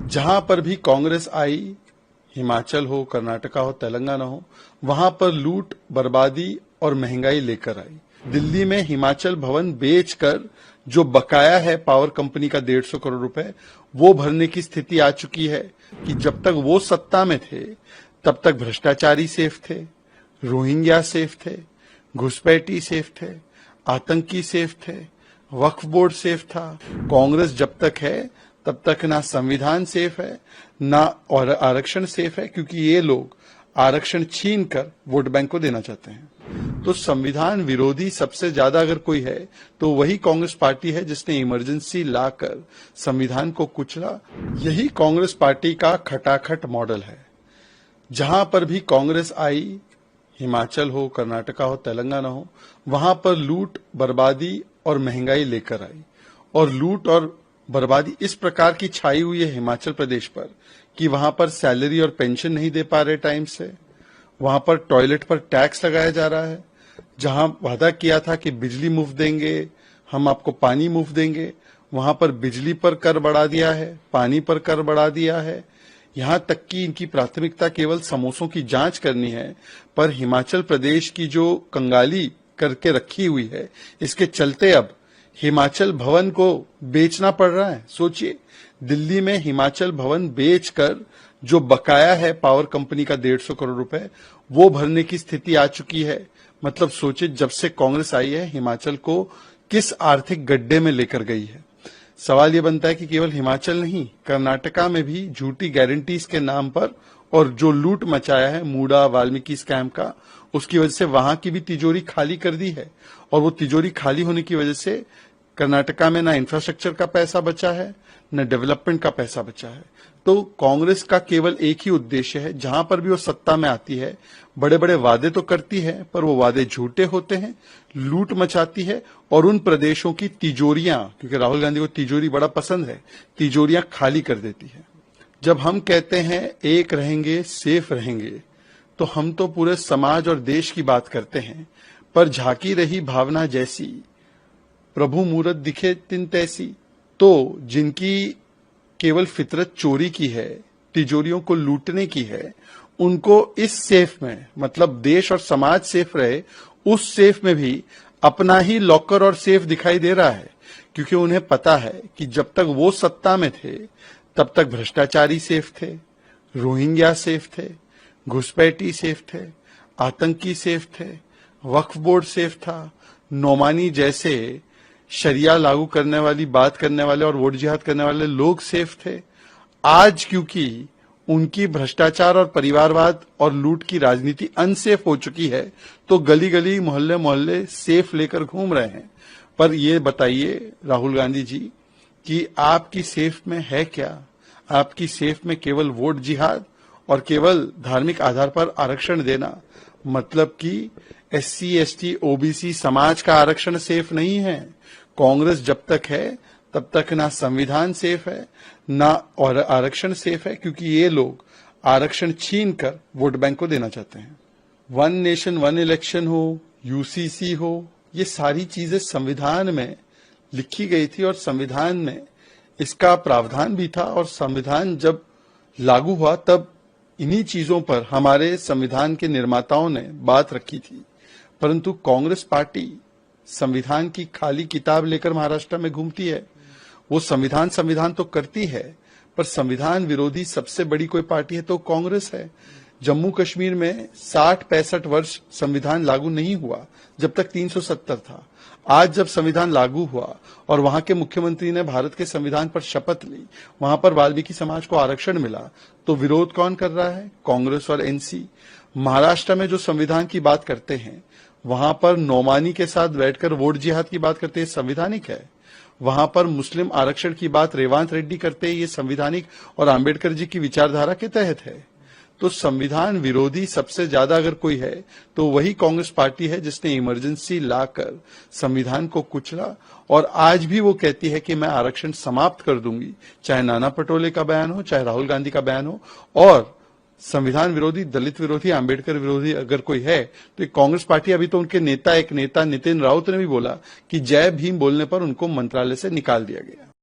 जहां पर भी कांग्रेस आई, हिमाचल हो, कर्नाटका हो, तेलंगाना हो, वहां पर लूट, बर्बादी और महंगाई लेकर आई। दिल्ली में हिमाचल भवन बेचकर जो बकाया है पावर कंपनी का 150 करोड़ रुपए, वो भरने की स्थिति आ चुकी है कि जब तक वो सत्ता में थे तब तक भ्रष्टाचारी सेफ थे, रोहिंग्या सेफ थे, घुसपैठी सेफ थे, आतंकी सेफ थे, वक्फ बोर्ड सेफ था। कांग्रेस जब तक है तब तक ना संविधान सेफ है ना और आरक्षण सेफ है, क्योंकि ये लोग आरक्षण छीन कर वोट बैंक को देना चाहते हैं। तो संविधान विरोधी सबसे ज्यादा अगर कोई है तो वही कांग्रेस पार्टी है जिसने इमरजेंसी लाकर संविधान को कुचला। यही कांग्रेस पार्टी का खटाखट मॉडल है। जहां पर भी कांग्रेस आई, हिमाचल हो, कर्नाटका हो, तेलंगाना हो, वहां पर लूट, बर्बादी और महंगाई लेकर आई। और लूट और बर्बादी इस प्रकार की छाई हुई है हिमाचल प्रदेश पर कि वहां पर सैलरी और पेंशन नहीं दे पा रहे टाइम से, वहां पर टॉयलेट पर टैक्स लगाया जा रहा है। जहां वादा किया था कि बिजली मुफ्त देंगे, हम आपको पानी मुफ्त देंगे, वहां पर बिजली पर कर बढ़ा दिया है, पानी पर कर बढ़ा दिया है। यहां तक कि इनकी प्राथमिकता केवल समोसों की जांच करनी है, पर हिमाचल प्रदेश की जो कंगाली करके रखी हुई है, इसके चलते अब हिमाचल भवन को बेचना पड़ रहा है। सोचिए, दिल्ली में हिमाचल भवन बेचकर जो बकाया है पावर कंपनी का 150 करोड़ रुपए, वो भरने की स्थिति आ चुकी है। मतलब सोचिए, जब से कांग्रेस आई है हिमाचल को किस आर्थिक गड्ढे में लेकर गई है। सवाल ये बनता है कि केवल हिमाचल नहीं, कर्नाटका में भी झूठी गारंटीज के नाम पर और जो लूट मचाया है मूडा वाल्मीकि स्कैम का, उसकी वजह से वहां की भी तिजोरी खाली कर दी है। और वो तिजोरी खाली होने की वजह से कर्नाटका में ना इंफ्रास्ट्रक्चर का पैसा बचा है, न डेवलपमेंट का पैसा बचा है। तो कांग्रेस का केवल एक ही उद्देश्य है, जहां पर भी वो सत्ता में आती है, बड़े बड़े वादे तो करती है पर वो वादे झूठे होते हैं, लूट मचाती है और उन प्रदेशों की तिजोरियां, क्योंकि राहुल गांधी को तिजोरी बड़ा पसंद है, तिजोरियां खाली कर देती है। जब हम कहते हैं एक रहेंगे, सेफ रहेंगे, तो हम तो पूरे समाज और देश की बात करते हैं, पर झांकी रही भावना जैसी, प्रभु मूरत दिखे तिन तैसी। तो जिनकी केवल फितरत चोरी की है, तिजोरियों को लूटने की है, उनको इस सेफ में, मतलब देश और समाज सेफ रहे, उस सेफ में भी अपना ही लॉकर और सेफ दिखाई दे रहा है। क्योंकि उन्हें पता है कि जब तक वो सत्ता में थे तब तक भ्रष्टाचारी सेफ थे, रोहिंग्या सेफ थे, घुसपैठी सेफ थे, आतंकी सेफ थे, वक्फ बोर्ड सेफ था, नोमानी जैसे शरिया लागू करने वाली बात करने वाले और वोट जिहाद करने वाले लोग सेफ थे। आज क्योंकि उनकी भ्रष्टाचार और परिवारवाद और लूट की राजनीति अनसेफ हो चुकी है, तो गली गली मोहल्ले मोहल्ले सेफ लेकर घूम रहे हैं। पर ये बताइए राहुल गांधी जी कि आपकी सेफ में है क्या? आपकी सेफ में केवल वोट जिहाद और केवल धार्मिक आधार पर आरक्षण देना, मतलब कि SC, ST, OBC समाज का आरक्षण सेफ नहीं है। कांग्रेस जब तक है तब तक ना संविधान सेफ है ना और आरक्षण सेफ है, क्योंकि ये लोग आरक्षण छीन कर वोट बैंक को देना चाहते हैं। वन नेशन वन इलेक्शन हो, UCC हो, ये सारी चीजें संविधान में लिखी गई थी और संविधान में इसका प्रावधान भी था। और संविधान जब लागू हुआ तब इन्हीं चीजों पर हमारे संविधान के निर्माताओं ने बात रखी थी। परंतु कांग्रेस पार्टी संविधान की खाली किताब लेकर महाराष्ट्र में घूमती है। वो संविधान तो करती है, पर संविधान विरोधी सबसे बड़ी कोई पार्टी है तो कांग्रेस है। जम्मू कश्मीर में 60-65 वर्ष संविधान लागू नहीं हुआ जब तक 370 था। आज जब संविधान लागू हुआ और वहां के मुख्यमंत्री ने भारत के संविधान पर शपथ ली, वहां पर वाल्मीकि समाज को आरक्षण मिला, तो विरोध कौन कर रहा है? कांग्रेस और NC। महाराष्ट्र में जो संविधान की बात करते हैं, वहां पर नोमानी के साथ बैठकर वोट जिहाद की बात करते हैं, संविधानिक है। वहां पर मुस्लिम आरक्षण की बात रेवांत रेड्डी करते हैं, ये संविधानिक और आंबेडकर जी की विचारधारा के तहत है। तो संविधान विरोधी सबसे ज्यादा अगर कोई है तो वही कांग्रेस पार्टी है जिसने इमरजेंसी लाकर संविधान को कुचला। और आज भी वो कहती है कि मैं आरक्षण समाप्त कर दूंगी, चाहे नाना पटोले का बयान हो, चाहे राहुल गांधी का बयान हो। और संविधान विरोधी, दलित विरोधी, आंबेडकर विरोधी अगर कोई है तो कांग्रेस पार्टी, अभी तो उनके एक नेता नितिन राउत ने भी बोला कि जय भीम बोलने पर उनको मंत्रालय से निकाल दिया गया।